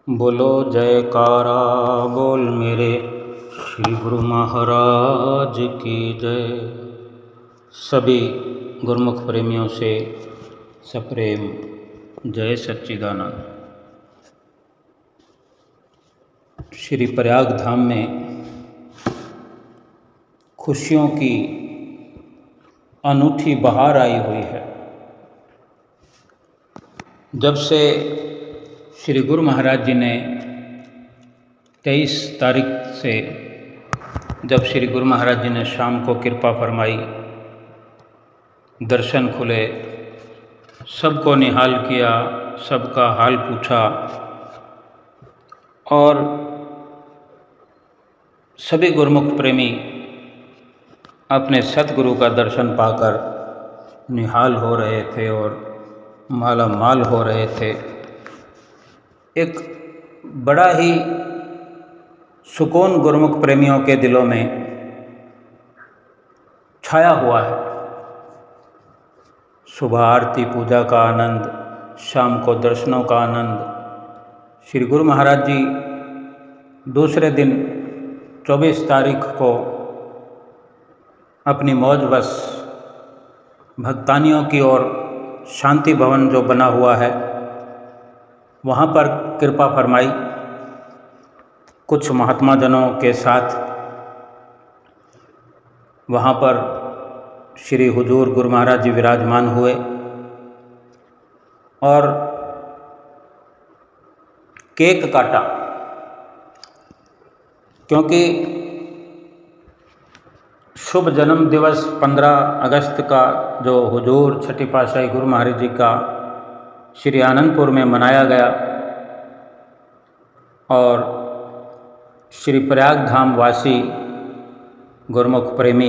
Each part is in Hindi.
बोलो जयकारा बोल मेरे श्री गुरु महाराज की जय। सभी गुरुमुख प्रेमियों से सप्रेम जय सच्चिदानंद। श्री प्रयाग धाम में खुशियों की अनूठी बहार आई हुई है। जब से श्री गुरु महाराज जी ने 23 तारीख से जब श्री गुरु महाराज जी ने शाम को कृपा फरमाई, दर्शन खुले, सबको निहाल किया, सबका हाल पूछा और सभी गुरुमुख प्रेमी अपने सतगुरु का दर्शन पाकर निहाल हो रहे थे और माला माल हो रहे थे। एक बड़ा ही सुकून गुरुमुख प्रेमियों के दिलों में छाया हुआ है। सुबह आरती पूजा का आनंद, शाम को दर्शनों का आनंद। श्री गुरु महाराज जी दूसरे दिन 24 तारीख को अपनी मौज बस भक्तानियों की ओर शांति भवन जो बना हुआ है वहाँ पर कृपा फरमाई। कुछ महात्मा जनों के साथ वहाँ पर श्री हुजूर गुरु महाराज जी विराजमान हुए और केक काटा, क्योंकि शुभ जन्म दिवस 15 अगस्त का जो हुजूर छठी पातशाही गुरु महाराज जी का श्री आनंदपुर में मनाया गया और श्री प्रयाग धाम वासी गुरुमुख प्रेमी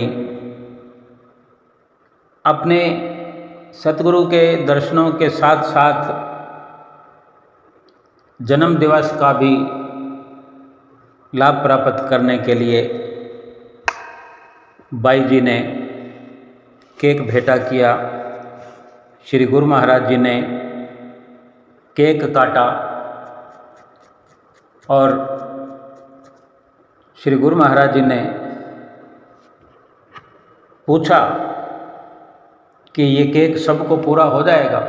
अपने सतगुरु के दर्शनों के साथ साथ जन्म दिवस का भी लाभ प्राप्त करने के लिए बाई जी ने केक भेंटा किया। श्री गुरु महाराज जी ने केक काटा और श्री गुरु महाराज जी ने पूछा कि ये केक सबको पूरा हो जाएगा।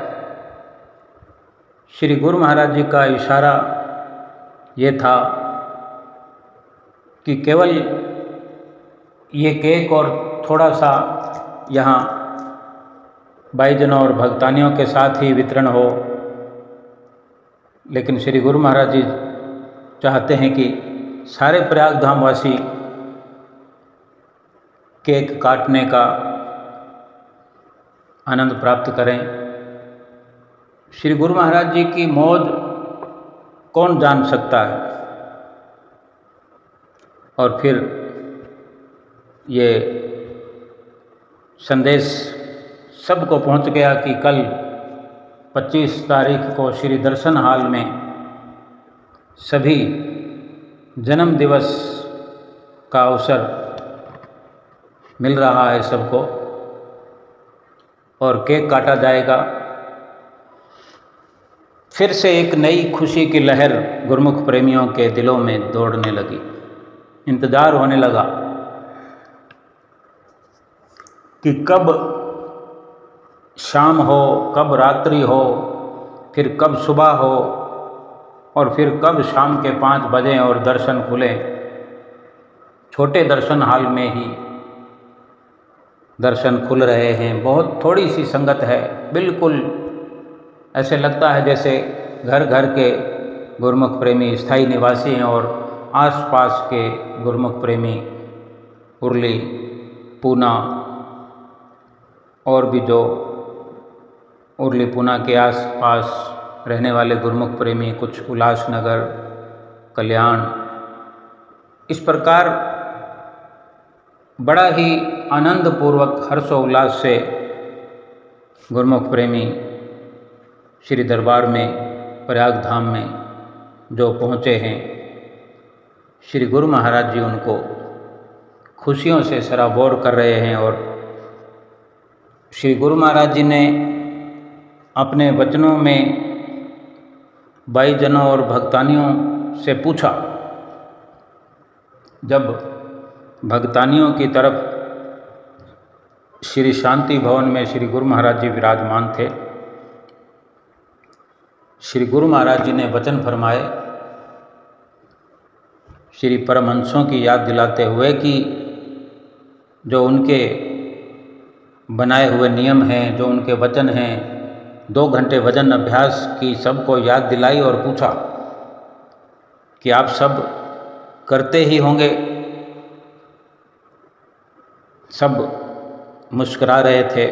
श्री गुरु महाराज जी का इशारा ये था कि केवल ये केक और थोड़ा सा यहाँ भाईजनों और भक्तानियों के साथ ही वितरण हो, लेकिन श्री गुरु महाराज जी चाहते हैं कि सारे प्रयाग धामवासी केक काटने का आनंद प्राप्त करें। श्री गुरु महाराज जी की मौज कौन जान सकता है। और फिर ये संदेश सबको पहुंच गया कि कल 25 तारीख को श्री दर्शन हाल में सभी जन्म दिवस का अवसर मिल रहा है सबको और केक काटा जाएगा। फिर से एक नई खुशी की लहर गुरुमुख प्रेमियों के दिलों में दौड़ने लगी। इंतज़ार होने लगा कि कब शाम हो, कब रात्रि हो, फिर कब सुबह हो और फिर कब शाम के 5 बजे और दर्शन खुले। छोटे दर्शन हाल में ही दर्शन खुल रहे हैं। बहुत थोड़ी सी संगत है, बिल्कुल ऐसे लगता है जैसे घर घर के गुरुमुख प्रेमी स्थायी निवासी हैं और आसपास के गुरुमुख प्रेमी उरली, पूना और भी जो उरली पूना के आसपास रहने वाले गुरुमुख प्रेमी, कुछ उल्लासनगर, कल्याण, इस प्रकार बड़ा ही आनंदपूर्वक हर्षोल्लास से गुरुमुख प्रेमी श्री दरबार में प्रयाग धाम में जो पहुँचे हैं, श्री गुरु महाराज जी उनको खुशियों से सराबोर कर रहे हैं। और श्री गुरु महाराज जी ने अपने वचनों में भाईजनों और भक्तानियों से पूछा। जब भक्तानियों की तरफ श्री शांति भवन में श्री गुरु महाराज जी विराजमान थे, श्री गुरु महाराज जी ने वचन फरमाए, श्री परमहंसों की याद दिलाते हुए कि जो उनके बनाए हुए नियम हैं, जो उनके वचन हैं, 2 घंटे भजन अभ्यास की सबको याद दिलाई और पूछा कि आप सब करते ही होंगे। सब मुस्कुरा रहे थे।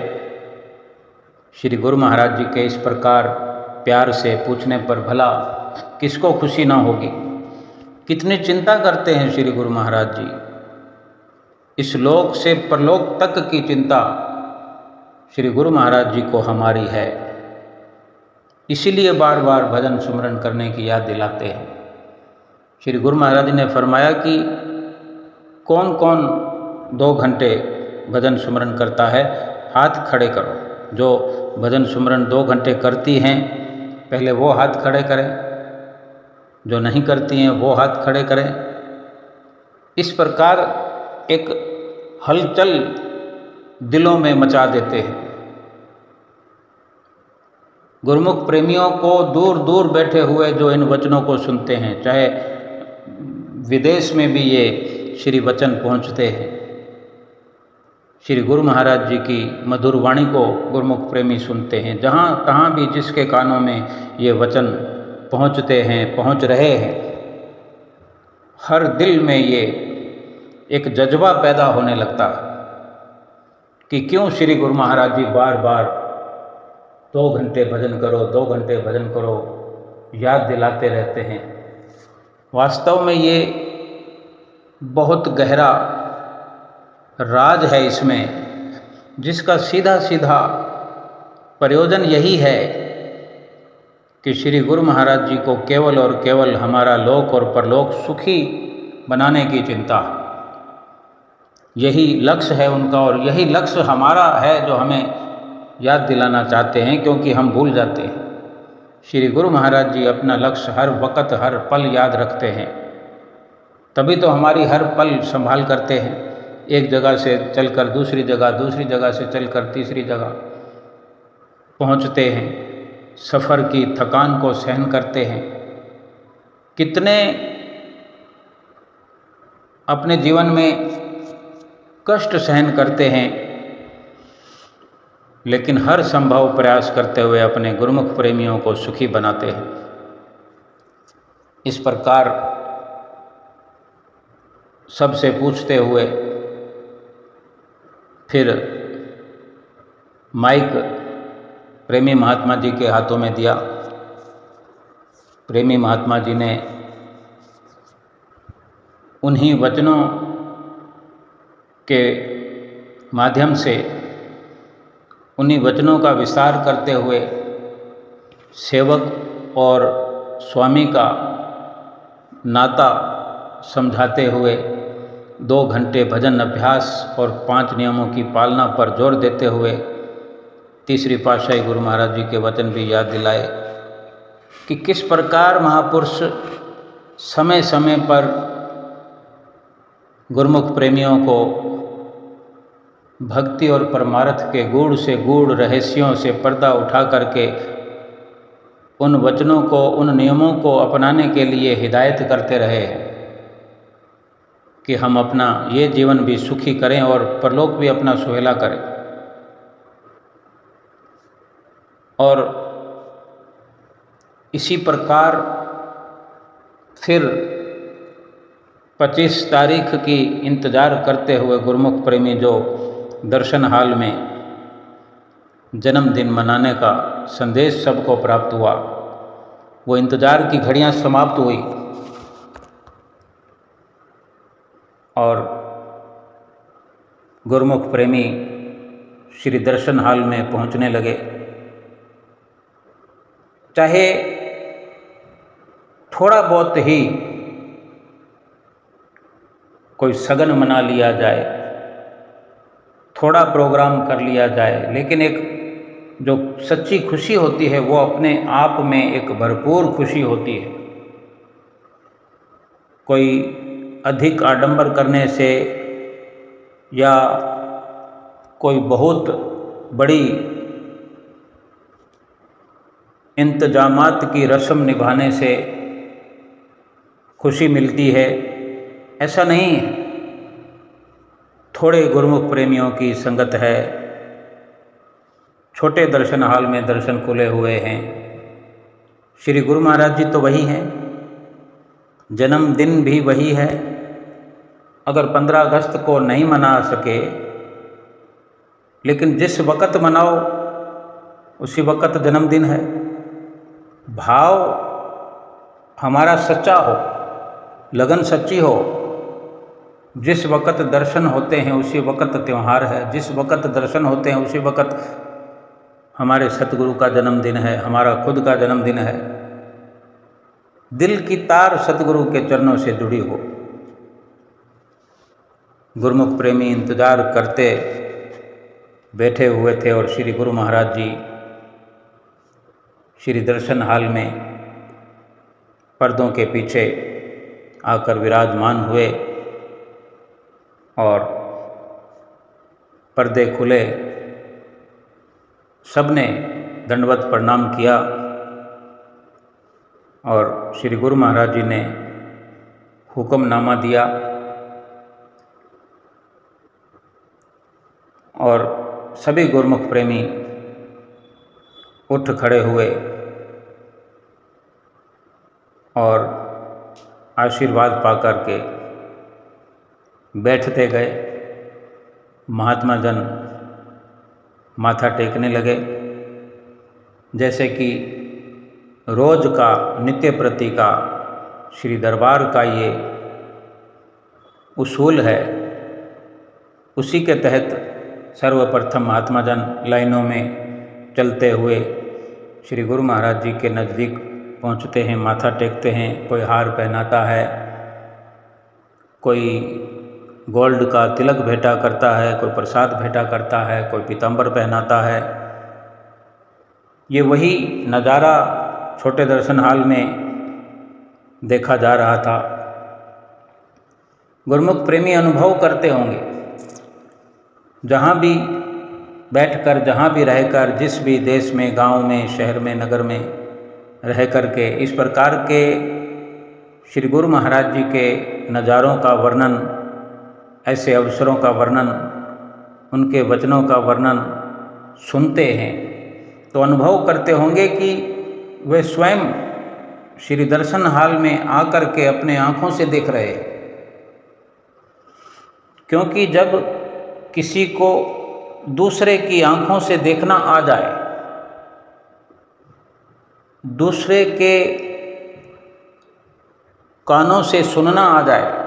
श्री गुरु महाराज जी के इस प्रकार प्यार से पूछने पर भला किसको खुशी ना होगी। कितनी चिंता करते हैं श्री गुरु महाराज जी। इस लोक से परलोक तक की चिंता श्री गुरु महाराज जी को हमारी है, इसीलिए बार बार भजन सुमरन करने की याद दिलाते हैं। श्री गुरु महाराज जी ने फरमाया कि कौन कौन 2 घंटे भजन सुमरन करता है, हाथ खड़े करो। जो भजन सुमरन 2 घंटे करती हैं पहले वो हाथ खड़े करें, जो नहीं करती हैं वो हाथ खड़े करें। इस प्रकार एक हलचल दिलों में मचा देते हैं। गुरुमुख प्रेमियों को दूर दूर बैठे हुए जो इन वचनों को सुनते हैं, चाहे विदेश में भी ये श्री वचन पहुँचते हैं, श्री गुरु महाराज जी की मधुर वाणी को गुरुमुख प्रेमी सुनते हैं। जहाँ तहाँ भी जिसके कानों में ये वचन पहुँचते हैं, पहुँच रहे हैं, हर दिल में ये एक जज्बा पैदा होने लगता है कि क्यों श्री गुरु महाराज जी बार बार 2 घंटे भजन करो, 2 घंटे भजन करो याद दिलाते रहते हैं। वास्तव में ये बहुत गहरा राज है इसमें, जिसका सीधा सीधा प्रयोजन यही है कि श्री गुरु महाराज जी को केवल और केवल हमारा लोक और परलोक सुखी बनाने की चिंता, यही लक्ष्य है उनका और यही लक्ष्य हमारा है जो हमें याद दिलाना चाहते हैं, क्योंकि हम भूल जाते हैं। श्री गुरु महाराज जी अपना लक्ष्य हर वक्त हर पल याद रखते हैं, तभी तो हमारी हर पल संभाल करते हैं। एक जगह से चलकर दूसरी जगह, दूसरी जगह से चलकर तीसरी जगह पहुंचते हैं, सफ़र की थकान को सहन करते हैं। कितने अपने जीवन में कष्ट सहन करते हैं, लेकिन हर संभव प्रयास करते हुए अपने गुरुमुख प्रेमियों को सुखी बनाते हैं। इस प्रकार सबसे पूछते हुए फिर माइक प्रेमी महात्मा जी के हाथों में दिया। प्रेमी महात्मा जी ने उन्हीं वचनों के माध्यम से, उन्हीं वचनों का विस्तार करते हुए सेवक और स्वामी का नाता समझाते हुए 2 घंटे भजन अभ्यास और 5 नियमों की पालना पर जोर देते हुए तीसरी पातशाही गुरु महाराज जी के वचन भी याद दिलाए कि किस प्रकार महापुरुष समय समय पर गुरुमुख प्रेमियों को भक्ति और परमार्थ के गूढ़ से गूढ़ रहस्यों से पर्दा उठा करके उन वचनों को, उन नियमों को अपनाने के लिए हिदायत करते रहे हैं कि हम अपना ये जीवन भी सुखी करें और परलोक भी अपना सुहेला करें। और इसी प्रकार फिर 25 तारीख की इंतज़ार करते हुए गुरुमुख प्रेमी जो दर्शन हाल में जन्मदिन मनाने का संदेश सबको प्राप्त हुआ, वो इंतज़ार की घड़ियां समाप्त हुई और गुरुमुख प्रेमी श्री दर्शन हाल में पहुंचने लगे। चाहे थोड़ा बहुत ही कोई सगन मना लिया जाए, थोड़ा प्रोग्राम कर लिया जाए, लेकिन एक जो सच्ची खुशी होती है वो अपने आप में एक भरपूर खुशी होती है। कोई अधिक आडंबर करने से या कोई बहुत बड़ी इंतजामात की रस्म निभाने से खुशी मिलती है, ऐसा नहीं है। थोड़े गुरुमुख प्रेमियों की संगत है, छोटे दर्शन हाल में दर्शन खुले हुए हैं। श्री गुरु महाराज जी तो वही हैं, जन्मदिन भी वही है। अगर 15 अगस्त को नहीं मना सके, लेकिन जिस वक़्त मनाओ उसी वक़्त जन्मदिन है। भाव हमारा सच्चा हो, लगन सच्ची हो, जिस वक़्त दर्शन होते हैं उसी वक़्त त्यौहार है, जिस वक़्त दर्शन होते हैं उसी वक़्त हमारे सतगुरु का जन्मदिन है, हमारा खुद का जन्मदिन है। दिल की तार सतगुरु के चरणों से जुड़ी हो। गुरुमुख प्रेमी इंतज़ार करते बैठे हुए थे और श्री गुरु महाराज जी श्री दर्शन हाल में पर्दों के पीछे आकर विराजमान हुए और पर्दे खुले। सबने दंडवत प्रणाम किया और श्री गुरु महाराज जी ने हुक्मनामा दिया और सभी गुरुमुख प्रेमी उठ खड़े हुए और आशीर्वाद पाकर के बैठते गए। महात्मा जन माथा टेकने लगे। जैसे कि रोज का नित्य प्रति का श्री दरबार का ये उसूल है, उसी के तहत सर्वप्रथम महात्मा जन लाइनों में चलते हुए श्री गुरु महाराज जी के नज़दीक पहुंचते हैं, माथा टेकते हैं। कोई हार पहनाता है, कोई गोल्ड का तिलक भेंटा करता है, कोई प्रसाद भेंटा करता है, कोई पीताम्बर पहनाता है। ये वही नज़ारा छोटे दर्शन हाल में देखा जा रहा था। गुरुमुख प्रेमी अनुभव करते होंगे, जहाँ भी बैठकर, जहाँ भी रहकर, जिस भी देश में, गांव में, शहर में, नगर में रह कर के इस प्रकार के श्री गुरु महाराज जी के नज़ारों का वर्णन, ऐसे अवसरों का वर्णन, उनके वचनों का वर्णन सुनते हैं तो अनुभव करते होंगे कि वे स्वयं श्री दर्शन हाल में आकर के अपने आँखों से देख रहे हैं। क्योंकि जब किसी को दूसरे की आँखों से देखना आ जाए, दूसरे के कानों से सुनना आ जाए,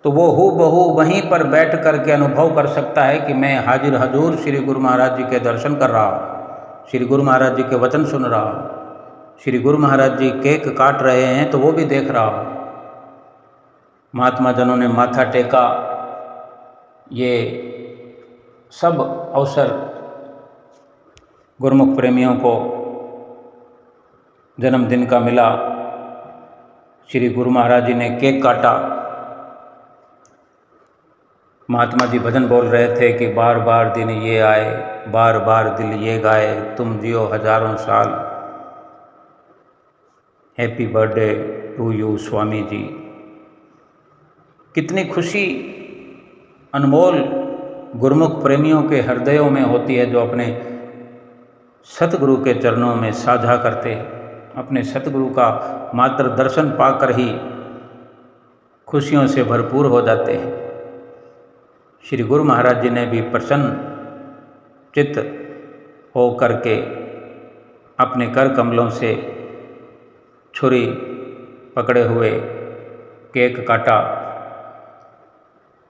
तो वो हूबहू वहीं पर बैठ कर के अनुभव कर सकता है कि मैं हाजिर हजूर श्री गुरु महाराज जी के दर्शन कर रहा हूँ, श्री गुरु महाराज जी के वचन सुन रहा हूँ, श्री गुरु महाराज जी केक काट रहे हैं तो वो भी देख रहा हूँ। महात्मा जनों ने माथा टेका। ये सब अवसर गुरुमुख प्रेमियों को जन्मदिन का मिला। श्री गुरु महाराज जी ने केक काटा। महात्मा जी भजन बोल रहे थे कि बार बार दिन ये आए, बार बार दिल ये गाए, तुम जियो हजारों साल, happy birthday to you Swami ji. कितनी खुशी अनमोल गुरुमुख प्रेमियों के हृदयों में होती है, जो अपने सतगुरु के चरणों में साझा करते हैं। अपने सतगुरु का मात्र दर्शन पाकर ही खुशियों से भरपूर हो जाते हैं। श्री गुरु महाराज जी ने भी प्रसन्न चित्त हो करके अपने कर कमलों से छुरी पकड़े हुए केक काटा।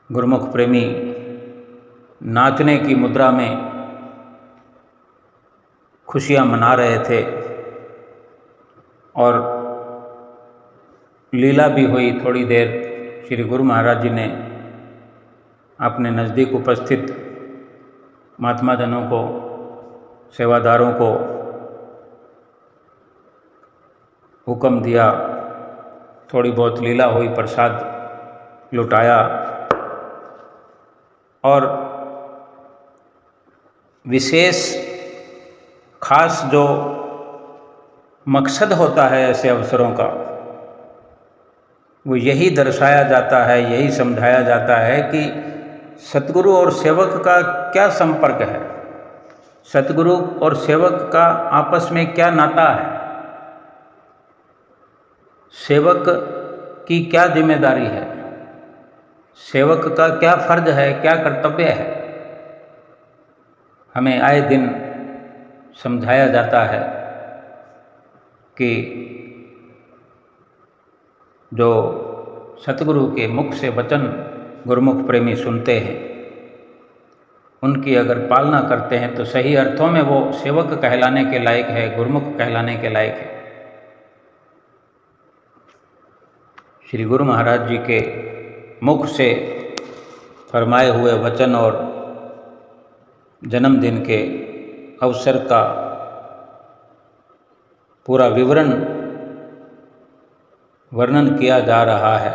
गुरुमुख प्रेमी नाचने की मुद्रा में खुशियां मना रहे थे और लीला भी हुई। थोड़ी देर श्री गुरु महाराज जी ने अपने नज़दीक उपस्थित महात्मा जनों को सेवादारों को हुक्म दिया, थोड़ी बहुत लीला हुई, प्रसाद लुटाया और विशेष खास जो मकसद होता है ऐसे अवसरों का, वो यही दर्शाया जाता है, यही समझाया जाता है कि सतगुरु और सेवक का क्या संपर्क है, सतगुरु और सेवक का आपस में क्या नाता है, सेवक की क्या जिम्मेदारी है, सेवक का क्या फर्ज है, क्या कर्तव्य है। हमें आए दिन समझाया जाता है कि जो सतगुरु के मुख से वचन गुरुमुख प्रेमी सुनते हैं, उनकी अगर पालना करते हैं तो सही अर्थों में वो सेवक कहलाने के लायक है, गुरुमुख कहलाने के लायक है। श्री गुरु महाराज जी के मुख से फरमाए हुए वचन और जन्मदिन के अवसर का पूरा वर्णन किया जा रहा है।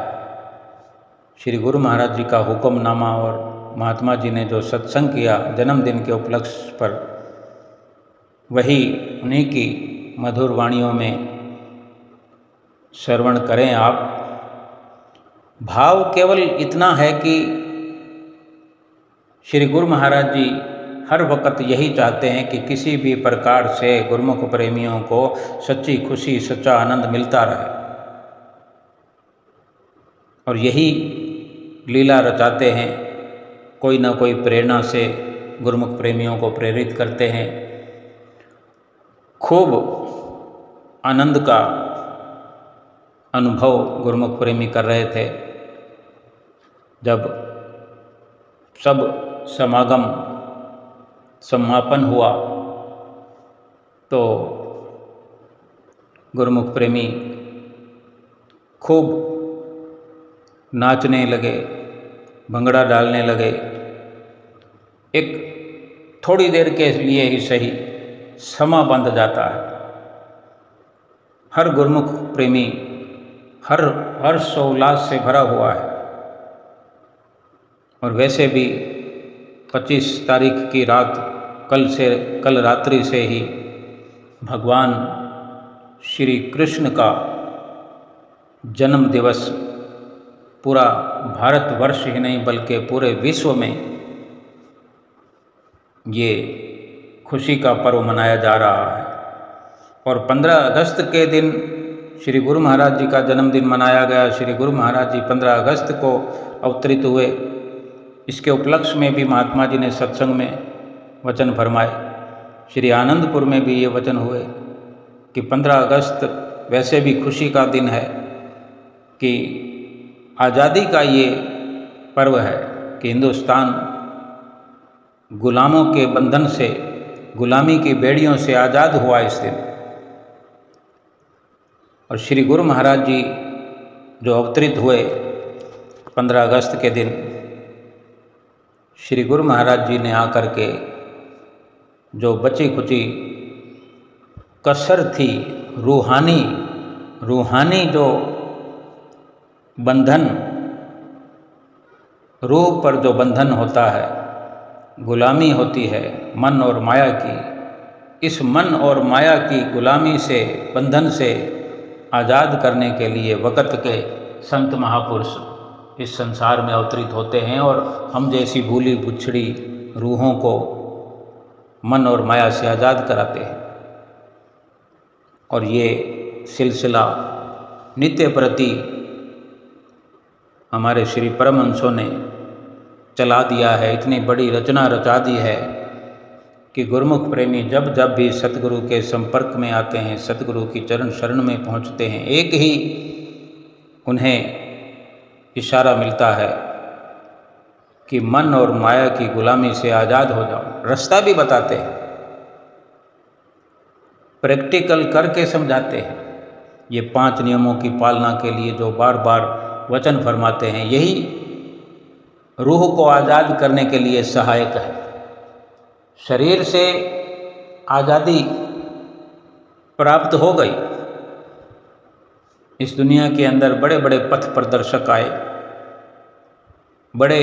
श्री गुरु महाराज जी का हुक्मनामा और महात्मा जी ने जो सत्संग किया जन्मदिन के उपलक्ष्य पर, वही उन्हीं की मधुर वाणियों में श्रवण करें आप। भाव केवल इतना है कि श्री गुरु महाराज जी हर वक्त यही चाहते हैं कि किसी भी प्रकार से गुरुमुख प्रेमियों को सच्ची खुशी, सच्चा आनंद मिलता रहे, और यही लीला रचाते हैं। कोई ना कोई प्रेरणा से गुरुमुख प्रेमियों को प्रेरित करते हैं। खूब आनंद का अनुभव गुरुमुख प्रेमी कर रहे थे जब सब समागम समापन हुआ तो गुरुमुख प्रेमी खूब नाचने लगे, भंगड़ा डालने लगे। एक थोड़ी देर के लिए ही सही समा बंध जाता है। हर गुरुमुख प्रेमी हर हर्षोल्लास से भरा हुआ है। और वैसे भी 25 तारीख की रात, कल रात्रि से ही भगवान श्री कृष्ण का जन्म दिवस पूरा भारतवर्ष ही नहीं बल्कि पूरे विश्व में ये खुशी का पर्व मनाया जा रहा है। और 15 अगस्त के दिन श्री गुरु महाराज जी का जन्मदिन मनाया गया। श्री गुरु महाराज जी 15 अगस्त को अवतरित हुए। इसके उपलक्ष्य में भी महात्मा जी ने सत्संग में वचन फरमाए। श्री आनंदपुर में भी ये वचन हुए कि 15 अगस्त वैसे भी खुशी का दिन है कि आज़ादी का ये पर्व है कि हिंदुस्तान गुलामों के बंधन से, गुलामी की बेड़ियों से आज़ाद हुआ इस दिन। और श्री गुरु महाराज जी जो अवतरित हुए 15 अगस्त के दिन, श्री गुरु महाराज जी ने आकर के जो बची खुची कसर थी, रूहानी जो बंधन, रूह पर जो बंधन होता है, गुलामी होती है मन और माया की, इस मन और माया की गुलामी से, बंधन से आज़ाद करने के लिए वक़्त के संत महापुरुष इस संसार में अवतरित होते हैं और हम जैसी भूली बुछड़ी रूहों को मन और माया से आज़ाद कराते हैं। और ये सिलसिला नित्य प्रति हमारे श्री परमहंसों ने चला दिया है। इतनी बड़ी रचना रचा दी है कि गुरुमुख प्रेमी जब जब भी सतगुरु के संपर्क में आते हैं, सतगुरु की चरण शरण में पहुंचते हैं, एक ही उन्हें इशारा मिलता है कि मन और माया की गुलामी से आज़ाद हो जाओ। रास्ता भी बताते हैं, प्रैक्टिकल करके समझाते हैं। ये 5 नियमों की पालना के लिए जो बार बार वचन फरमाते हैं, यही रूह को आज़ाद करने के लिए सहायक है। शरीर से आज़ादी प्राप्त हो गई। इस दुनिया के अंदर बड़े बड़े पथ प्रदर्शक आए, बड़े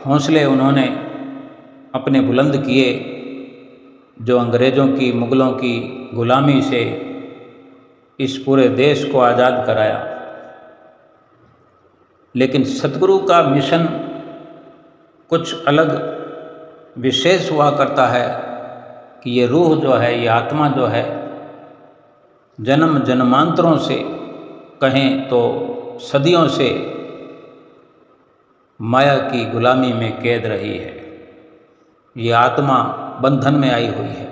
हौसले उन्होंने अपने बुलंद किए, जो अंग्रेज़ों की, मुग़लों की ग़ुलामी से इस पूरे देश को आज़ाद कराया। लेकिन सतगुरु का मिशन कुछ अलग विशेष हुआ करता है कि ये रूह जो है, ये आत्मा जो है, जन्म जन्मांतरों से कहें तो सदियों से माया की गुलामी में कैद रही है। ये आत्मा बंधन में आई हुई है।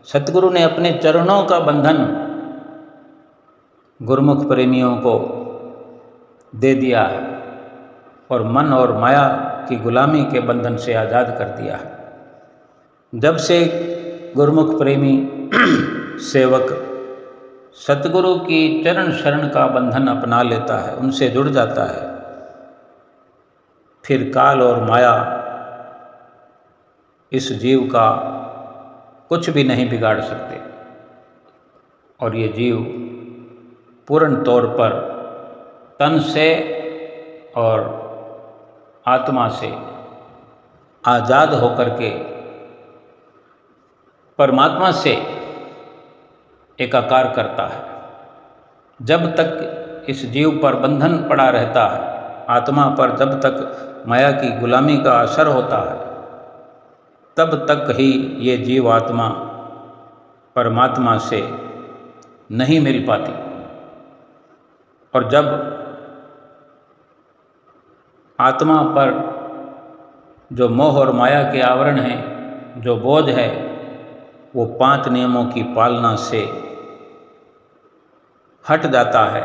सतगुरु ने अपने चरणों का बंधन गुरुमुख प्रेमियों को दे दिया है और मन और माया की गुलामी के बंधन से आज़ाद कर दिया है। जब से गुरुमुख प्रेमी सेवक सतगुरु की चरण शरण का बंधन अपना लेता है, उनसे जुड़ जाता है, फिर काल और माया इस जीव का कुछ भी नहीं बिगाड़ सकते और ये जीव पूर्ण तौर पर तन से और आत्मा से आज़ाद होकर के परमात्मा से एकाकार करता है। जब तक इस जीव पर बंधन पड़ा रहता है, आत्मा पर जब तक माया की गुलामी का असर होता है, तब तक ही ये जीव आत्मा परमात्मा से नहीं मिल पाती। और जब आत्मा पर जो मोह और माया के आवरण हैं, जो बोझ है, वो 5 नियमों की पालना से हट जाता है,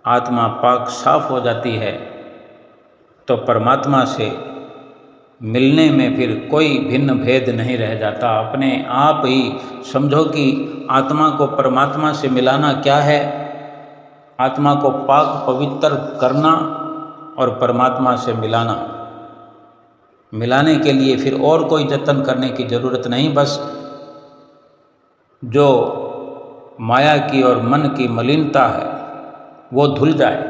आत्मा पाक साफ हो जाती है, तो परमात्मा से मिलने में फिर कोई भिन्न भेद नहीं रह जाता। अपने आप ही समझो कि आत्मा को परमात्मा से मिलाना क्या है, आत्मा को पाक पवित्र करना और परमात्मा से मिलाना। मिलाने के लिए फिर और कोई जतन करने की ज़रूरत नहीं, बस जो माया की और मन की मलिनता है वो धुल जाए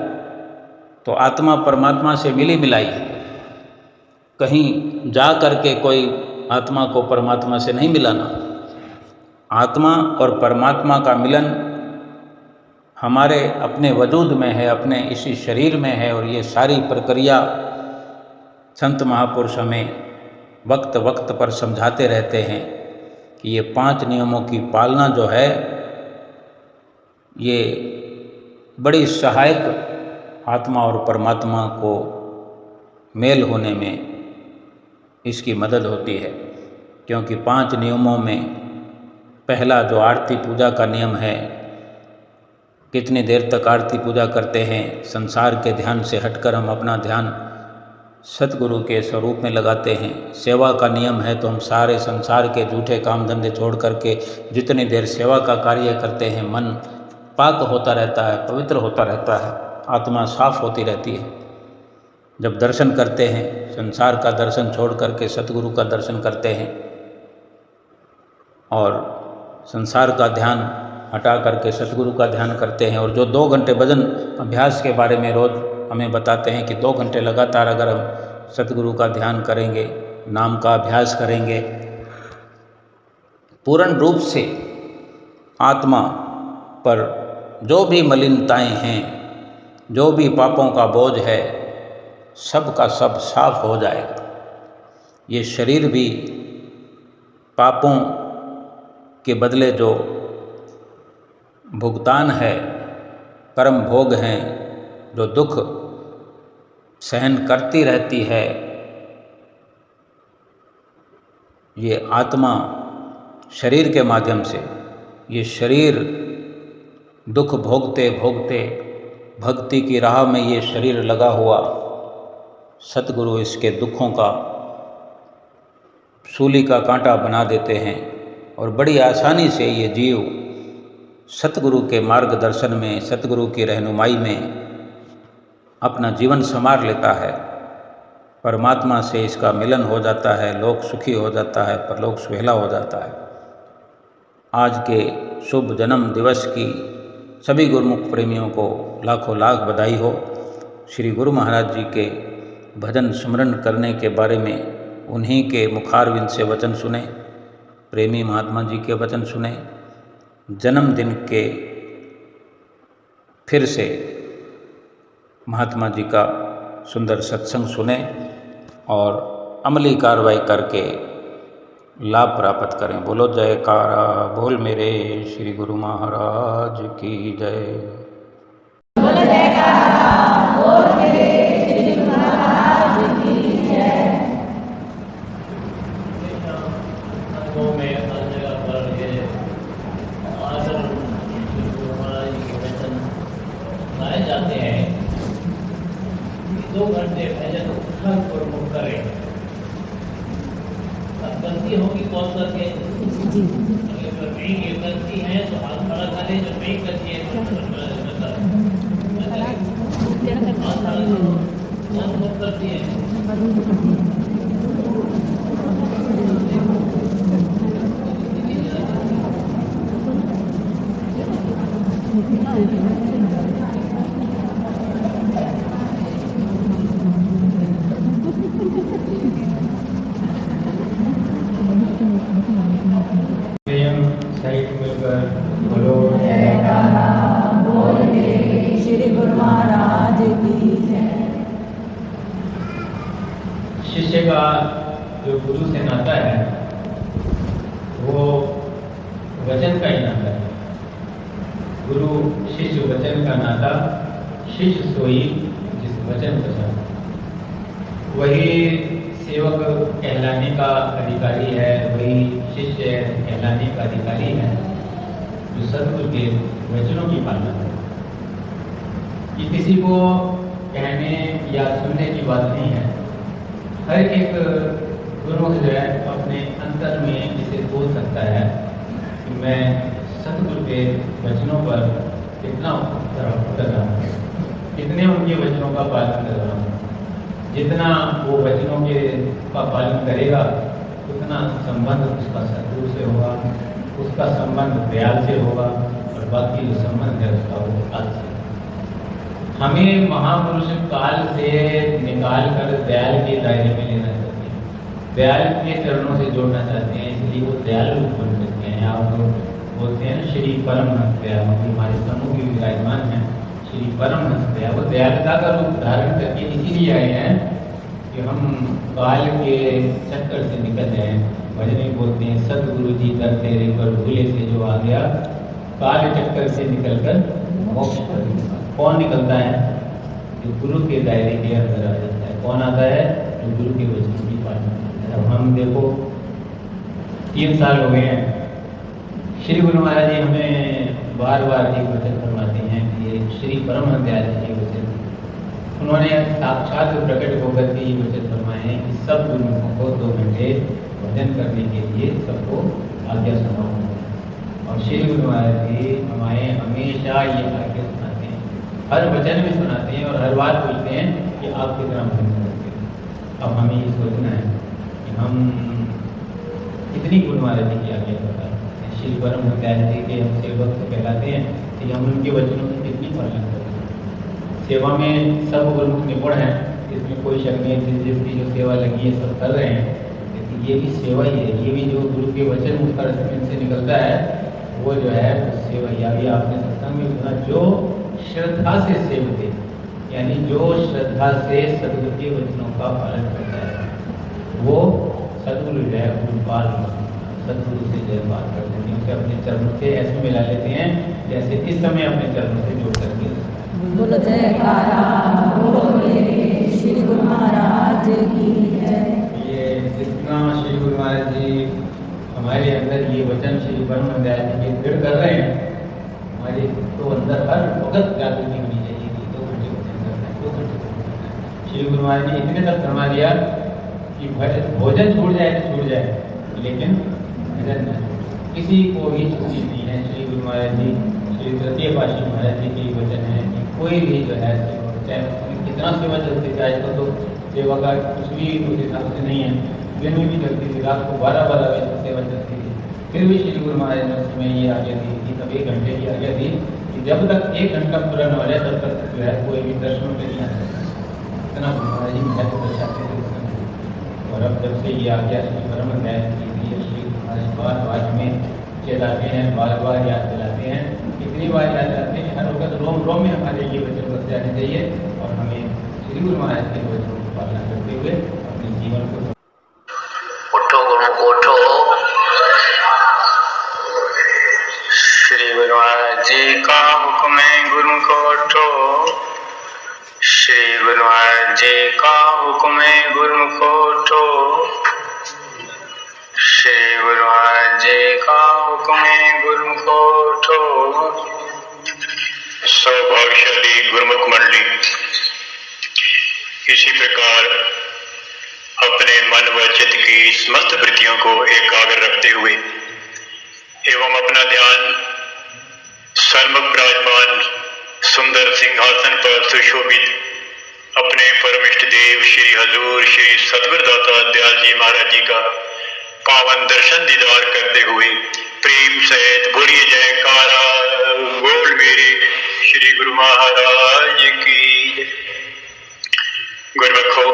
तो आत्मा परमात्मा से मिली मिलाई है। कहीं जा करके कोई आत्मा को परमात्मा से नहीं मिलाना। आत्मा और परमात्मा का मिलन हमारे अपने वजूद में है, अपने इसी शरीर में है। और ये सारी प्रक्रिया संत महापुरुष हमें वक्त वक्त पर समझाते रहते हैं कि ये 5 नियमों की पालना जो है, ये बड़ी सहायक आत्मा और परमात्मा को मेल होने में इसकी मदद होती है। क्योंकि 5 नियमों में पहला जो आरती पूजा का नियम है, कितनी देर तक आरती पूजा करते हैं, संसार के ध्यान से हटकर हम अपना ध्यान सतगुरु के स्वरूप में लगाते हैं। सेवा का नियम है तो हम सारे संसार के झूठे काम धंधे छोड़ करके जितनी देर सेवा का कार्य करते हैं, मन पाक होता रहता है, पवित्र होता रहता है, आत्मा साफ होती रहती है। जब दर्शन करते हैं, संसार का दर्शन छोड़ करके सतगुरु का दर्शन करते हैं और संसार का ध्यान हटा करके सतगुरु का ध्यान करते हैं। और जो 2 घंटे भजन अभ्यास के बारे में रोज़ हमें बताते हैं कि 2 घंटे लगातार अगर हम सतगुरु का ध्यान करेंगे, नाम का अभ्यास करेंगे, पूर्ण रूप से आत्मा पर जो भी मलिनताएं हैं, जो भी पापों का बोझ है, सब का सब साफ हो जाएगा। ये शरीर भी पापों के बदले जो भुगतान है, कर्म भोग हैं, जो दुख सहन करती रहती है, ये आत्मा शरीर के माध्यम से, ये शरीर दुख भोगते भोगते भक्ति की राह में ये शरीर लगा हुआ, सतगुरु इसके दुखों का सूली का कांटा बना देते हैं और बड़ी आसानी से ये जीव सतगुरु के मार्गदर्शन में, सतगुरु की रहनुमाई में अपना जीवन संवार लेता है। परमात्मा से इसका मिलन हो जाता है, लोक सुखी हो जाता है, परलोक सुहेला हो जाता है। आज के शुभ जन्म दिवस की सभी गुरुमुख प्रेमियों को लाखों लाख बधाई हो। श्री गुरु महाराज जी के भजन स्मरण करने के बारे में उन्हीं के मुखारविंद से वचन सुने, प्रेमी महात्मा जी के वचन सुने, जन्मदिन के फिर से महात्मा जी का सुंदर सत्संग सुने और अमली कार्रवाई करके लाभ प्राप्त करें। बोलो जयकारा बोल मेरे श्री गुरु महाराज की जय। बोलो जयकारा बोल मेरे श्री गुरु महाराज की जय। में हर जगह पर ये आदर श्री गुरु महाराज जी के वचन सुनाए जाते हैं। 2 घंटे भजन हर गुरुमुख करें। अब गलती होगी कौन करके, अगर नहीं ये गलती है तो हाथ खड़ा करें, जो नहीं करती है तो हाथ खड़ा करती है। साइड मिलकर बोलो जयकारा बोल मेरे श्री गुरु महाराज की जय। शिष्य का जो गुरु से नाता है वो वचन का ही नाता है। गुरु शिष्य वचन का नाता, शिष्य सोई जिस वचन को चाहता, वही सेवक कहलाने का अधिकारी है, वही शिष्य कहलाने का अधिकारी है जो सतगुरु के वचनों की पालना करे। ये किसी को कहने या सुनने की बात नहीं है। हर एक गुरु जो है अपने अंतर में इसे बोल सकता है कि मैं सतगुरु के वचनों पर कितना कर रहा हूँ, कितने उनके वचनों का पालन कर रहा हूँ। जितना वो वचनों के का पालन करेगा उतना संबंध उसका सतगुरु से होगा, उसका संबंध दयाल से होगा और बाकी जो संबंध है उसका वो काल से। हमें महापुरुष काल से निकाल कर दयाल के दायरे में लेना चाहते हैं, दयाल के चरणों से जोड़ना चाहते हैं, इसलिए वो दयाल रूप बन सकते हैं। आप लोग बोलते हैं श्री परमहंस दयाल, हमारे समूह भी विराजमान है श्री परमहंस दयाल। वो दयालुता का रूप धारण करके इसीलिए आए हैं कि हम काल के चक्कर से निकल जाएं। भजन में बोलते हैं सतगुरु जी दर तेरे पर भूले से जो आ गया, काल चक्कर से निकलकर मोक्ष पर निकलता। कौन निकलता है? जो गुरु के दायरे के अंदर आ जाता है। कौन आता है? जो गुरु के वचन की पालना करता है। अब हम देखो 3 साल हो गए हैं, श्री गुरु महाराज जी हमें बार बार एक वचन फरमाते हैं कि ये श्री परमहंस दयाल जी के वचन, उन्होंने साक्षात प्रकट होकर के ये वचन फरमाए हैं कि सब गुरुओं को 2 घंटे भजन करने के लिए सबको आज्ञा सुनाओ। और श्री गुरु महाराज जी हमारे हमेशा ये आज्ञा सुनाते हैं, हर वचन में सुनाते हैं और हर बार पूछते हैं कि आप कितना भजन करते हैं। अब हमें ये सोचना है कि हम कितनी गुरु महाराज जी की आज्ञा करते हैं। श्री परमहंस दयाल जी के हम सेवक तो कहलाते हैं कि हम उनके वचनों की कितनी पालन करते हैं। सेवा में सब गुरुमुख निपुण हैं, इसमें कोई शक नहीं। जिस जिसकी जो सेवा लगी है सब कर रहे हैं, लेकिन ये भी सेवा ही है। ये भी जो गुरु के वचन मुखर से निकलता है वो जो है वो सेवा। या भी आपने सत्संग में सुना, जो श्रद्धा से सेवते, यानी जो श्रद्धा से सतगुरु के वचनों का पालन करता है वो सतगुरु जो है गुरुपाल, सतगुरु से जय बात करते हैं, उसे अपने चरणों से ऐसे मिला लेते हैं जैसे इस समय अपने चरणों से जोड़ करके। बोलो जयकारा बोलो मेरे श्री गुरु महाराज की जय। ये जितना श्री गुरु महाराज जी हमारे अंदर ये वचन श्री परमहंस दयाल जी के दृढ़ कर रहे हैं, हमारे तो अंदर हर वक्त जागृति होनी चाहिए कि 2 घंटे वचन करना है, 2 घंटे वचन करना है। श्री गुरु महाराज जी इतने तक फरमा दिया कि भोजन छूट जाए तो छूट जाए, लेकिन भजन न छूटे। किसी को भी छुट्टी नहीं है। श्री गुरु महाराज जी, श्री तृतीय पातशाही महाराज जी के वचन है कि कोई भी जो है चाहे कितना सेवा चलती है, आजकल तो सेवा का कुछ भी उस हिसाब से नहीं है। दिन में भी चलती थी, रात को 12-12 बजे तक सेवा चलती थी, फिर भी श्री गुरु महाराज ने उस समय ये आज्ञा दी थी, तब 1 घंटे की आज्ञा दी कि जब तक 1 घंटा पूरा न हो जाए तब तक जो है कोई भी दर्शनों के नहीं आ सकता। इतना महाराज जी महत्व दर्शाते थे। और अब जब से ये आज्ञा श्री परम है कि श्री महाराज बार बार हमें चेताते हैं, बार बार याद दिलाते हैं, कितनी बार याद दिलाते हैं, हर वक्त रोम रोम में हमारे ये वचन बस जाने चाहिए और हमें श्री गुरु महाराज के वचनों की पालना करते हुए अपने जीवन को उठो गुरुमुख उठो। श्री गुरु महाराज जी का हुक्म है गुरुमुख उठो। श्री गुरु महाराज जी का हुक्म है गुरुमुख उठो। श्री गुरु महाराज जी का हुक्म है गुरुमुख उठो। सौभाग्यशाली गुरुमुख मंडली, इसी प्रकार अपने मन व चित्त की समस्त वृत्तियों को एकाग्र रखते हुए एवं अपना ध्यान सन्मुख विराजमान सुंदर सिंहासन पर सुशोभित अपने परम इष्ट देव श्री हजूर श्री सतगुरुदाता दयाल जी महाराज जी का पावन दर्शन दीदार करते हुए प्रेम सहित बोलिए जयकारा बोल मेरे श्री गुरु महाराज की। गुरुमुखों,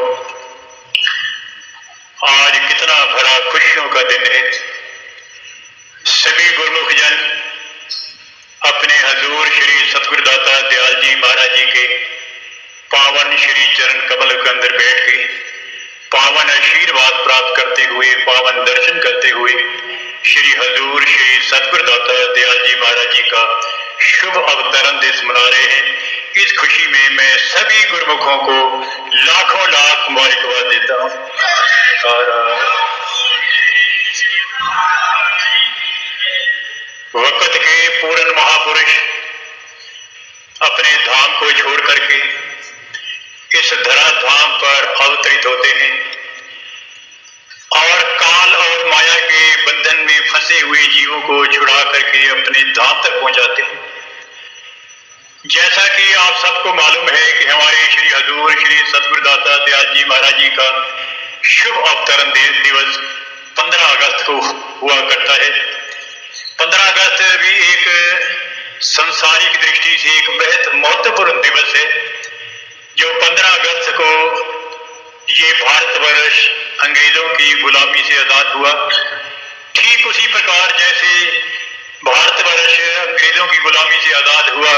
आज कितना भरा खुशियों का दिन है। सभी गुरुमुख जन अपने हजूर श्री सतगुरुदाता दयाल जी महाराज जी के पावन श्री चरण कमल के अंदर बैठ के पावन आशीर्वाद प्राप्त करते हुए, पावन दर्शन करते हुए श्री हजूर श्री सतगुरुदाता दयाल जी महाराज जी का शुभ अवतरण दिवस मना रहे हैं। इस खुशी में मैं सभी गुरुमुखों को लाखों लाख मुबारकबाद देता हूँ। वक्त के पूर्ण महापुरुष अपने धाम को छोड़ करके इस धरा धाम पर अवतरित होते हैं और काल और माया के बंधन में फंसे हुए जीवों को छुड़ा करके अपने धाम तक पहुंचाते हैं। जैसा कि आप सबको मालूम है कि हमारे श्री हजूर श्री सतगुरुदाता दयाल जी महाराज जी का शुभ अवतरण दिवस 15 अगस्त को हुआ करता है। 15 अगस्त भी एक सांसारिक दृष्टि से एक बेहद महत्वपूर्ण दिवस है। जो 15 अगस्त को ये भारतवर्ष अंग्रेजों की गुलामी से आजाद हुआ, ठीक उसी प्रकार जैसे भारतवर्ष अंग्रेजों की गुलामी से आजाद हुआ,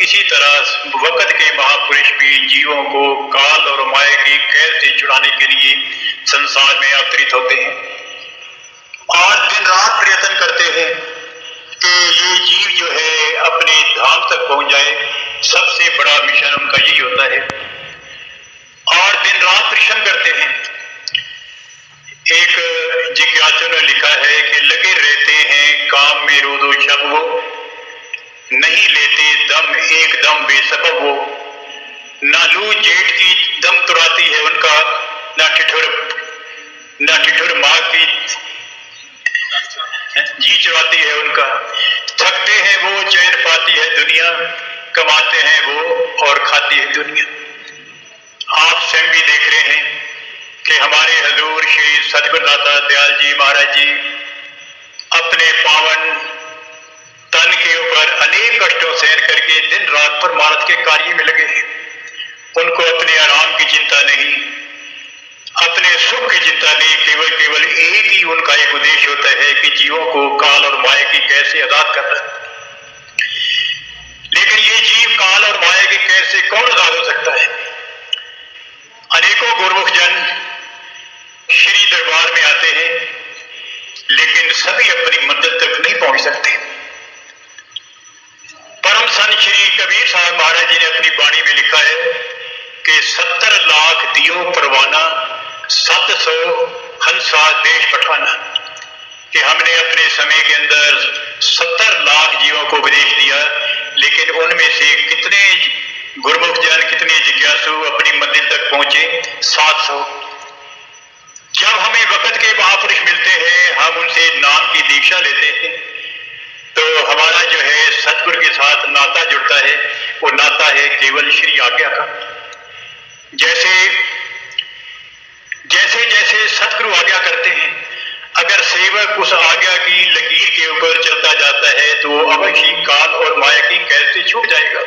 इसी तरह वक्त के महापुरुष भी जीवों को काल और माया की कैद से छुड़ाने के लिए संसार में अवतरित होते हैं और दिन रात प्रयत्न करते हैं कि ये जीव जो है अपने धाम तक पहुंच जाए। सबसे बड़ा मिशन उनका यही होता है और दिन रात परिश्रम करते हैं। एक जिज्ञासु ने लिखा है कि लगे रहते हैं काम में रोदो शब वो, नहीं लेते दम एकदम बेसबब वो, ना लू जेठ की दम तुराती है उनका, ना ठिठुर माँ की जी चुराती है उनका। थकते हैं वो चैन पाती है दुनिया, कमाते हैं वो और खाती है दुनिया। आप स्वयं भी देख रहे हैं कि हमारे हजूर श्री सतगुरुदाता दयाल जी महाराज जी अपने पावन तन के ऊपर अनेक कष्टों सहन करके दिन रात परमार्थ के कार्य में लगे हैं। उनको अपने आराम की चिंता नहीं, अपने सुख की चिंता नहीं, केवल एक ही उनका एक उद्देश्य होता है कि जीवों को काल और माया की कैसे आजाद करना। लेकिन ये जीव काल और माया की कैसे कौन आजाद हो सकता है? अनेकों गुरुमुख जन श्री दरबार में आते हैं लेकिन सभी अपनी मंजिल तक नहीं पहुंच सकते। परम संत श्री कबीर साहब महाराज जी ने अपनी वाणी में लिखा है कि 70 लाख दियो परवाना 700 हंसा देश पठाना, कि हमने अपने समय के अंदर 70 लाख जीवों को उपदेश दिया, लेकिन उनमें से कितने गुरुमुख जन, कितने जिज्ञासु अपनी मंजिल तक पहुंचे? 700। जब हमें वक्त के महापुरुष मिलते हैं, हम उनसे नाम की दीक्षा लेते हैं, तो हमारा जो है सतगुरु के साथ नाता जुड़ता है। वो नाता है केवल श्री आज्ञा का। जैसे जैसे जैसे सतगुरु आज्ञा करते हैं, अगर सेवक उस आज्ञा की लकीर के ऊपर चलता जाता है तो वो अवश्य काल और माया की कैद से छूट जाएगा।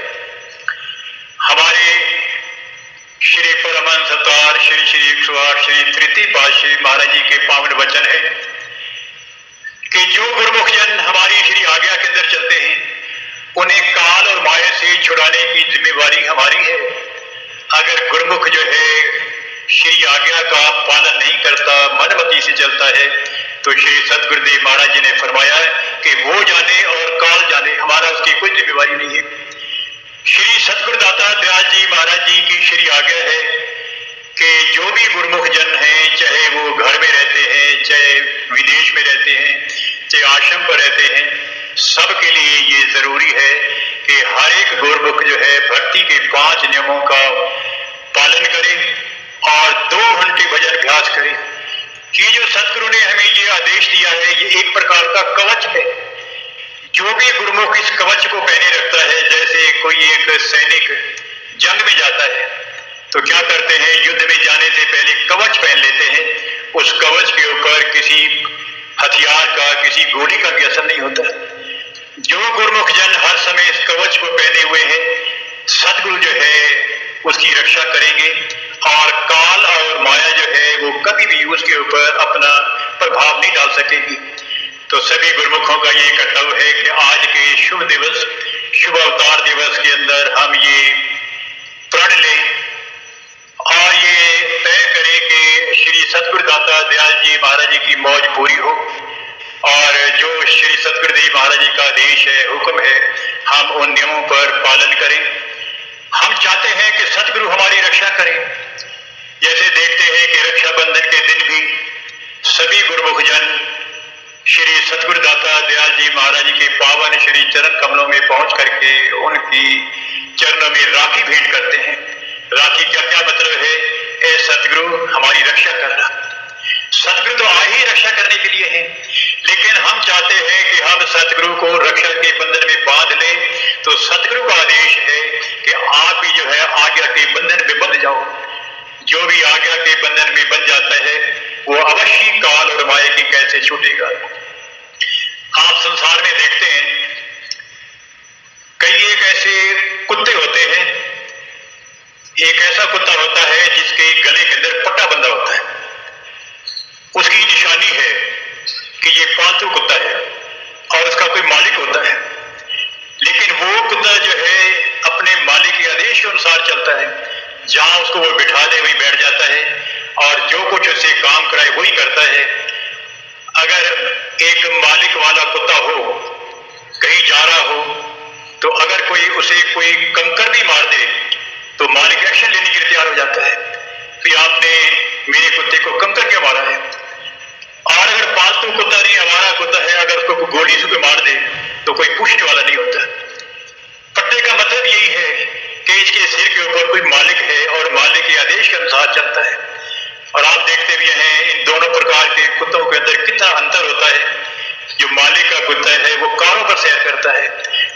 हमारे श्री परमहंस अवतार श्री श्री 108 श्री तृतीय पातशाही महाराज जी के पावन वचन है कि जो गुरुमुख जन हमारी श्री आज्ञा के अंदर चलते हैं उन्हें काल और माया से छुड़ाने की जिम्मेवारी हमारी है। अगर गुरुमुख जो है श्री आज्ञा का पालन नहीं करता, मनमति से चलता है, तो श्री सतगुरुदेव महाराज जी ने फरमाया कि वो जाने और काल जाने, हमारा उसकी कोई जिम्मेवारी नहीं है। श्री सतगुरुदाता दयाल जी महाराज जी की श्री आज्ञा है कि जो भी गुरुमुख जन हैं, चाहे वो घर में रहते हैं, चाहे विदेश में रहते हैं, चाहे आश्रम पर रहते हैं, सबके लिए ये जरूरी है कि हर एक गुरुमुख जो है भक्ति के 5 नियमों का पालन करे और 2 घंटे भजन अभ्यास करे। कि जो सतगुरु ने हमें ये आदेश दिया है, ये एक प्रकार का कवच है। जो भी गुरुमुख इस कवच को पहने रखता है, जैसे कोई एक सैनिक जंग में जाता है तो क्या करते हैं, युद्ध में जाने से पहले कवच पहन लेते हैं। उस कवच के ऊपर किसी हथियार का, किसी गोली का भी असर नहीं होता। जो गुरुमुख जन हर समय इस कवच को पहने हुए हैं, सतगुरु जो है उसकी रक्षा करेंगे और काल और माया जो है वो कभी भी उसके ऊपर अपना प्रभाव नहीं डाल सकेगी। तो सभी गुरुमुखों का ये कर्तव्य है कि आज के शुभ दिवस, शुभ अवतार दिवस के अंदर हम ये प्रण लें और ये तय करें कि श्री सतगुरुदाता दयाल जी महाराज जी की मौज पूरी हो और जो श्री सतगुरुदेव महाराज जी का आदेश है, हुक्म है, हम उन नियमों पर पालन करें। हम चाहते हैं कि सतगुरु हमारी रक्षा करें। जैसे देखते हैं कि रक्षाबंधन के दिन भी सभी गुरुमुख जन श्री सतगुरुदाता दयाल जी महाराज जी के पावन श्री चरण कमलों में पहुंच करके उनकी चरणों में राखी भेंट करते हैं। राखी का क्या मतलब है? ए सतगुरु हमारी रक्षा करना। सतगुरु तो आ ही रक्षा करने के लिए हैं, लेकिन हम चाहते हैं कि हम सतगुरु को रक्षा के बंधन में बांध लें। तो सतगुरु का आदेश है कि आप ही जो है आज्ञा के बंधन में बंध जाओ। जो भी आज्ञा के बंधन में बंध जाता है वो अवश्य काल और माया की कैसे छूटेगा। आप संसार में देखते हैं कई एक ऐसे कुत्ते होते हैं। एक ऐसा कुत्ता होता है जिसके गले के अंदर पट्टा बंधा होता है। उसकी निशानी है कि ये पालतू कुत्ता है और उसका कोई मालिक होता है। लेकिन वो कुत्ता जो है अपने मालिक के आदेश के अनुसार चलता है। जहां उसको वो बिठा दे वहीं बैठ जाता है और जो कुछ उससे काम कराए वही करता है। अगर एक मालिक वाला कुत्ता हो, कहीं जा रहा हो, तो अगर कोई उसे कोई कंकर भी मार दे तो मालिक एक्शन लेने के लिए तैयार हो जाता है कि आपने मेरे कुत्ते को कंकर क्यों मारा है। और अगर पालतू कुत्ता नहीं, हमारा कुत्ता है, अगर उसको गोली से मार दे तो कोई पूछने वाला नहीं होता। पट्टे का मतलब यही है कि इसके सिर के ऊपर कोई मालिक है और मालिक के आदेश के अनुसार चलता है। और आप देखते भी हैं इन दोनों प्रकार के कुत्तों के अंदर कितना अंतर होता है। जो मालिक का कुत्ता है वो कारों पर सैर करता है,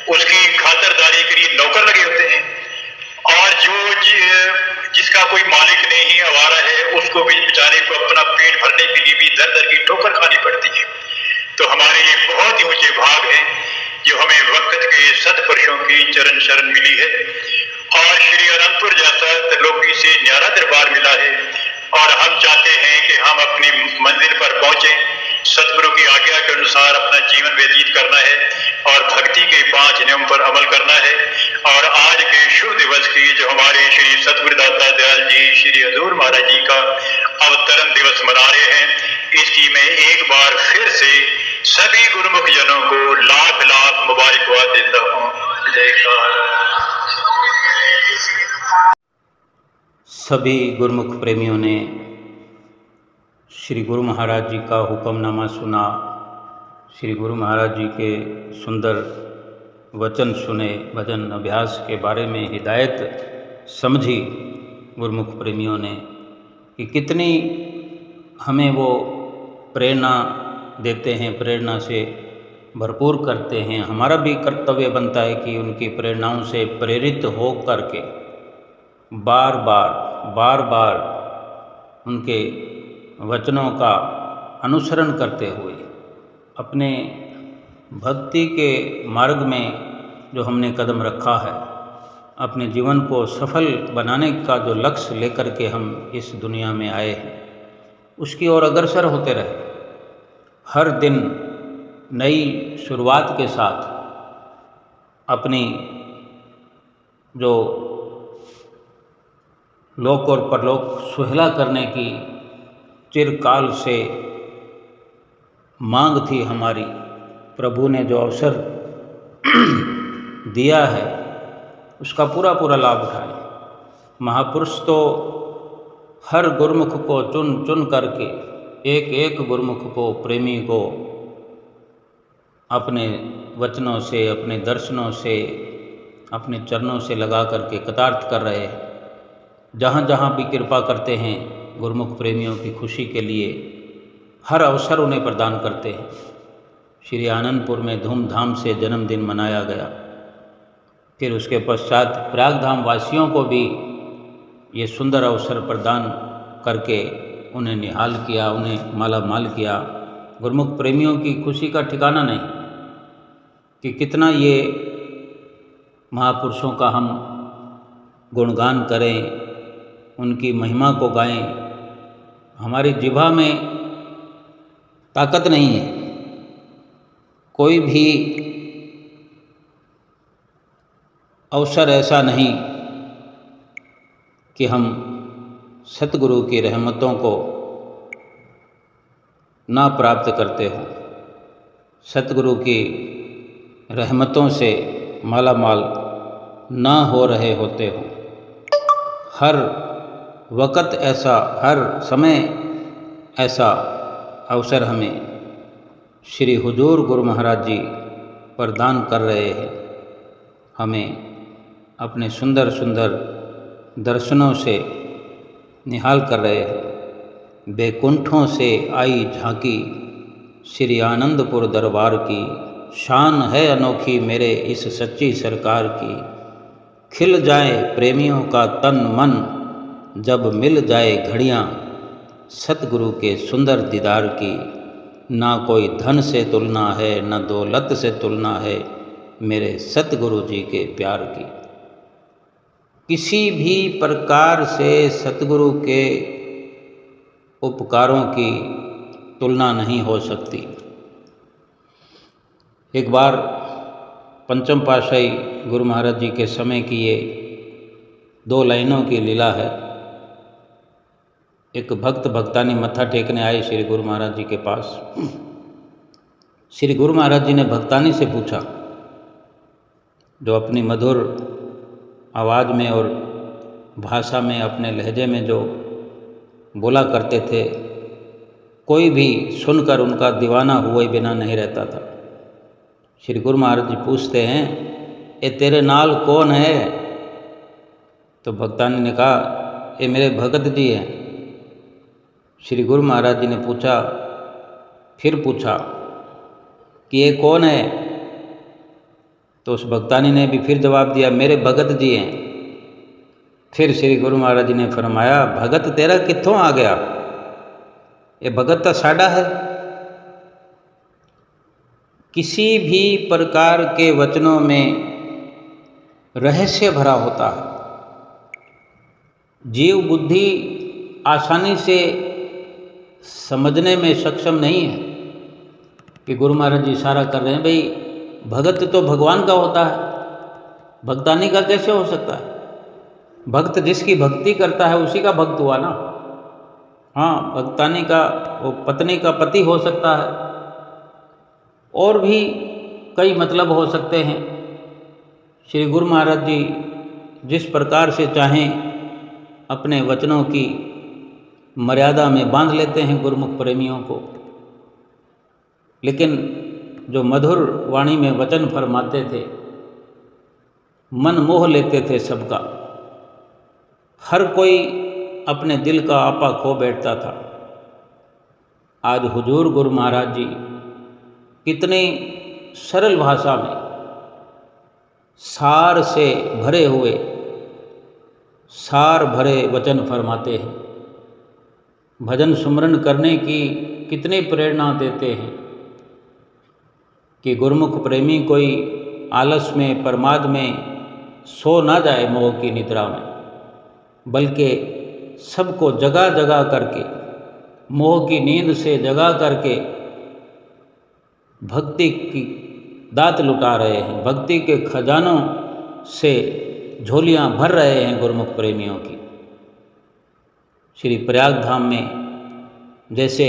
उसकी खातिरदारी के लिए नौकर लगे होते हैं। और जिसका कोई मालिक नहीं, आवारा है, उसको भी बेचारे को अपना पेट भरने के लिए भी दर दर की ठोकर खानी पड़ती है। तो हमारे ये बहुत ही ऊंचे भाग हैं जो हमें वक्त के सत्पुरुषों की चरण शरण मिली है और श्री अनंतपुर जैसा त्रिलोकी से न्यारा दरबार मिला है। और हम चाहते हैं कि हम अपनी मंजिल पर पहुंचे, सतगुरु की आज्ञा के अनुसार अपना जीवन व्यतीत करना है और भक्ति के 5 नियम पर अमल करना है। और आज के शुभ दिवस की जो हमारे श्री सतगुरुदाता दयाल जी श्री हजूर महाराज जी का अवतरण दिवस मना रहे हैं, इसकी मैं एक बार फिर से सभी गुरुमुख जनों को लाख लाख मुबारकबाद देता हूँ। जयकार। सभी गुरुमुख प्रेमियों ने श्री गुरु महाराज जी का हुक्मनामा सुना, श्री गुरु महाराज जी के सुंदर वचन सुने, भजन अभ्यास के बारे में हिदायत समझी गुरुमुख प्रेमियों ने कि कितनी हमें वो प्रेरणा देते हैं, प्रेरणा से भरपूर करते हैं। हमारा भी कर्तव्य बनता है कि उनकी प्रेरणाओं से प्रेरित हो करके बार बार उनके वचनों का अनुसरण करते हुए अपने भक्ति के मार्ग में जो हमने कदम रखा है, अपने जीवन को सफल बनाने का जो लक्ष्य लेकर के हम इस दुनिया में आए हैं, उसकी ओर अग्रसर होते रहे। हर दिन नई शुरुआत के साथ अपनी जो लोक और परलोक सुहेला करने की चिरकाल से मांग थी हमारी, प्रभु ने जो अवसर दिया है उसका पूरा पूरा लाभ उठाएं। महापुरुष तो हर गुरुमुख को चुन चुन करके एक एक गुरुमुख को, प्रेमी को अपने वचनों से, अपने दर्शनों से, अपने चरणों से लगा करके कृतार्थ कर रहे हैं। जहाँ जहाँ भी कृपा करते हैं गुरुमुख प्रेमियों की खुशी के लिए हर अवसर उन्हें प्रदान करते हैं। श्री आनंदपुर में धूमधाम से जन्मदिन मनाया गया। फिर उसके पश्चात प्रयागधाम वासियों को भी ये सुंदर अवसर प्रदान करके उन्हें निहाल किया, उन्हें माला माल किया। गुरुमुख प्रेमियों की खुशी का ठिकाना नहीं कि कितना ये महापुरुषों का हम गुणगान करें, उनकी महिमा को गाएं। हमारी जिह्वा में ताकत नहीं है, कोई भी अवसर ऐसा नहीं कि हम सतगुरु की रहमतों को ना प्राप्त करते हों, सतगुरु की रहमतों से माला माल ना हो रहे होते हों। हर वक़्त ऐसा, हर समय ऐसा अवसर हमें श्री हुजूर गुरु महाराज जी प्रदान कर रहे हैं। हमें अपने सुंदर सुंदर दर्शनों से निहाल कर रहे हैं। बैकुंठों से आई झांकी श्री आनंदपुर दरबार की, शान है अनोखी मेरे इस सच्ची सरकार की। खिल जाए प्रेमियों का तन मन, जब मिल जाए घड़ियाँ सतगुरु के सुंदर दीदार की। ना कोई धन से तुलना है, न दौलत से तुलना है मेरे सतगुरु जी के प्यार की। किसी भी प्रकार से सतगुरु के उपकारों की तुलना नहीं हो सकती। एक बार पंचम पातशाही गुरु महाराज जी के समय की ये 2 लाइनों की लीला है। एक भक्त भक्तानी मत्था टेकने आए श्री गुरु महाराज जी के पास। श्री गुरु महाराज जी ने भक्तानी से पूछा, जो अपनी मधुर आवाज़ में और भाषा में, अपने लहजे में जो बोला करते थे, कोई भी सुनकर उनका दीवाना हुए बिना नहीं रहता था। श्री गुरु महाराज जी पूछते हैं, ये तेरे नाल कौन है? तो भक्तानी ने कहा, ये मेरे भगत जी हैं। श्री गुरु महाराज जी ने पूछा, फिर पूछा कि ये कौन है? तो उस भक्तानी ने भी फिर जवाब दिया, मेरे भगत जी हैं। फिर श्री गुरु महाराज जी ने फरमाया, भगत तेरा कित्थों आ गया? ये भगत तो साडा है। किसी भी प्रकार के वचनों में रहस्य भरा होता है। जीव बुद्धि आसानी से समझने में सक्षम नहीं है कि गुरु महाराज जी इशारा कर रहे हैं, भाई भगत तो भगवान का होता है, भक्तानी का कैसे हो सकता है? भक्त जिसकी भक्ति करता है उसी का भक्त हुआ ना। हाँ, भक्तानी का वो पत्नी का पति हो सकता है, और भी कई मतलब हो सकते हैं। श्री गुरु महाराज जी जिस प्रकार से चाहें अपने वचनों की मर्यादा में बांध लेते हैं गुरुमुख प्रेमियों को, लेकिन जो मधुर वाणी में वचन फरमाते थे, मन मोह लेते थे सबका। हर कोई अपने दिल का आपा खो बैठता था। आज हुजूर गुरु महाराज जी कितनी सरल भाषा में सार से भरे हुए, सार भरे वचन फरमाते हैं। भजन सुमरन करने की कितनी प्रेरणा देते हैं कि गुरुमुख प्रेमी कोई आलस में, प्रमाद में सो ना जाए मोह की निद्रा में, बल्कि सबको जगा जगा करके, मोह की नींद से जगा करके भक्ति की दात लुटा रहे हैं, भक्ति के खजानों से झोलियां भर रहे हैं गुरुमुख प्रेमियों की। श्री प्रयाग धाम में जैसे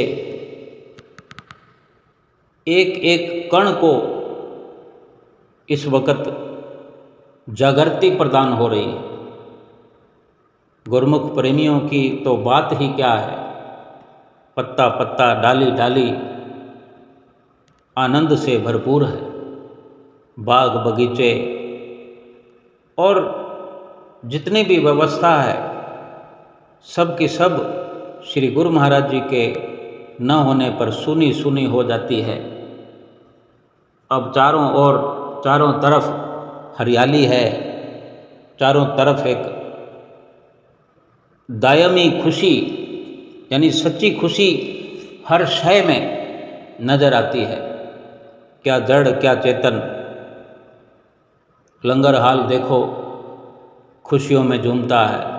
एक एक कण को इस वक्त जागृति प्रदान हो रही है। गुरुमुख प्रेमियों की तो बात ही क्या है, पत्ता पत्ता, डाली डाली आनंद से भरपूर है। बाग बगीचे और जितनी भी व्यवस्था है सब की सब श्री गुरु महाराज जी के न होने पर सुनी सुनी हो जाती है। अब चारों ओर, चारों तरफ हरियाली है, चारों तरफ एक दायमी खुशी यानी सच्ची खुशी हर शय में नजर आती है। क्या जड़ क्या चेतन, लंगर हाल देखो खुशियों में झूमता है।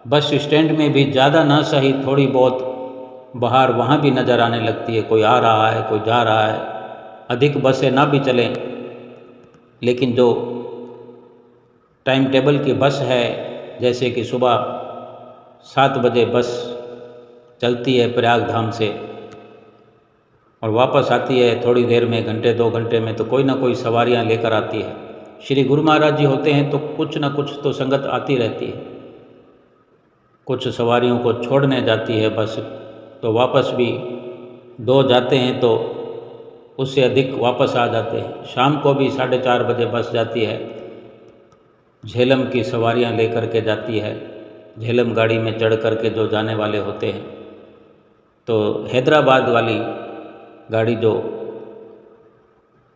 बस स्टैंड में भी ज़्यादा ना सही थोड़ी बहुत बाहर वहाँ भी नज़र आने लगती है, कोई आ रहा है कोई जा रहा है। अधिक बसें ना भी चलें, लेकिन जो टाइम टेबल की बस है, जैसे कि सुबह 7 बजे बस चलती है प्रयाग धाम से और वापस आती है थोड़ी देर में, घंटे 2 घंटे में, तो कोई ना कोई सवारियां लेकर आती है। श्री गुरु महाराज जी होते हैं तो कुछ ना कुछ तो संगत आती रहती है। कुछ सवारियों को छोड़ने जाती है बस, तो वापस भी 2 जाते हैं तो उससे अधिक वापस आ जाते हैं। शाम को भी 4:30 बजे बस जाती है, झेलम की सवारियां लेकर के जाती है। झेलम गाड़ी में चढ़ कर के जो जाने वाले होते हैं, तो हैदराबाद वाली गाड़ी जो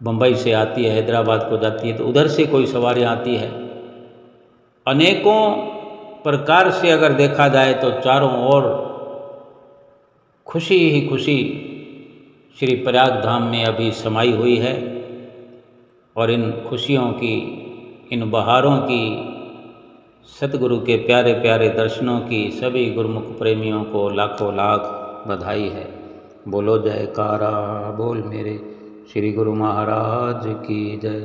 बम्बई से आती है हैदराबाद को जाती है, तो उधर से कोई सवारियां आती है। अनेकों प्रकार से अगर देखा जाए तो चारों ओर खुशी ही खुशी श्री प्रयाग धाम में अभी समाई हुई है। और इन खुशियों की, इन बहारों की, सतगुरु के प्यारे प्यारे दर्शनों की सभी गुरुमुख प्रेमियों को लाखों लाख बधाई है। बोलो जयकारा बोल मेरे श्री गुरु महाराज की जय।